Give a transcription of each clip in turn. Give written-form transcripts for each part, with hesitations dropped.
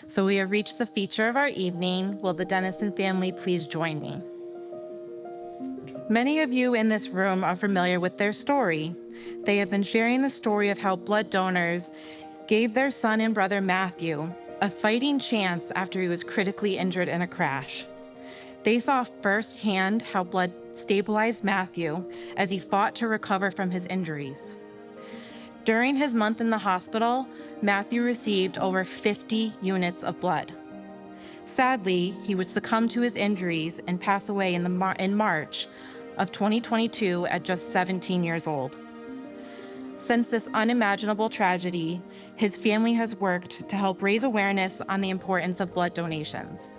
So we have reached the feature of our evening. Will the Dennison family please join me? Many of you in this room are familiar with their story. They have been sharing the story of how blood donors gave their son and brother Matthew a fighting chance after he was critically injured in a crash. They saw firsthand how blood stabilized Matthew as he fought to recover from his injuries. During his month in the hospital, Matthew received over 50 units of blood. Sadly, he would succumb to his injuries and pass away in March of 2022 at just 17 years old. Since this unimaginable tragedy, his family has worked to help raise awareness on the importance of blood donations.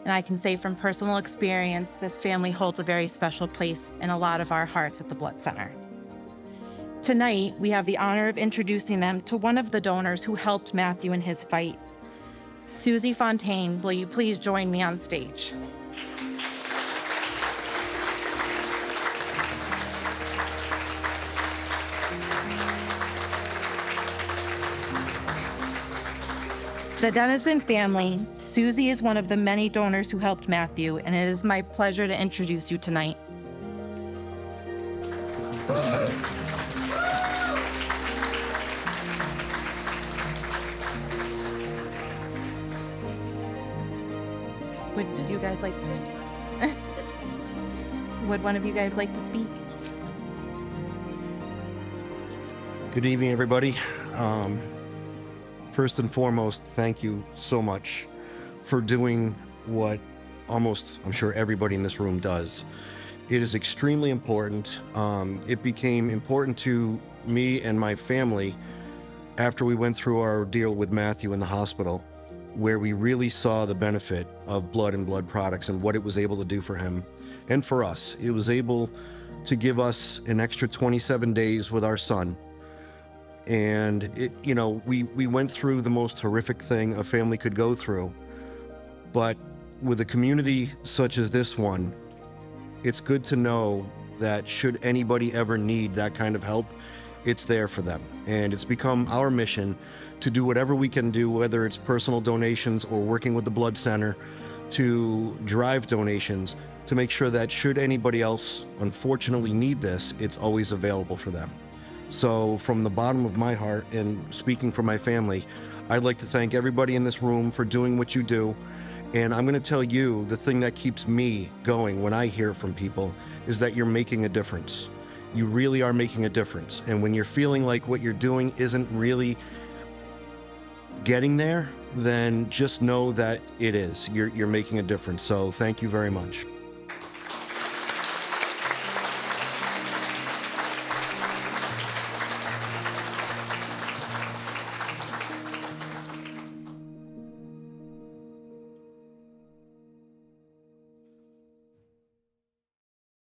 And I can say from personal experience, this family holds a very special place in a lot of our hearts at the Blood Center. Tonight, we have the honor of introducing them to one of the donors who helped Matthew in his fight. Susie Fontaine, will you please join me on stage? The Dennison family, Susie is one of the many donors who helped Matthew, and it is my pleasure to introduce you tonight. Would you guys like to? Would one of you guys like to speak? Good evening, everybody. First and foremost, thank you so much for doing what almost, I'm sure, everybody in this room does. It is extremely important. It became important to me and my family after we went through our deal with Matthew in the hospital, where we really saw the benefit of blood and blood products and what it was able to do for him and for us. It was able to give us an extra 27 days with our son. And we went through the most horrific thing a family could go through. But with a community such as this one, it's good to know that should anybody ever need that kind of help, it's there for them. And it's become our mission to do whatever we can do, whether it's personal donations or working with the Blood Center to drive donations, to make sure that should anybody else unfortunately need this, it's always available for them. So from the bottom of my heart and speaking for my family, I'd like to thank everybody in this room for doing what you do. And I'm going to tell you, the thing that keeps me going when I hear from people is that you're making a difference. You really are making a difference. And when you're feeling like what you're doing isn't really getting there, then just know that it is. You're making a difference. So thank you very much.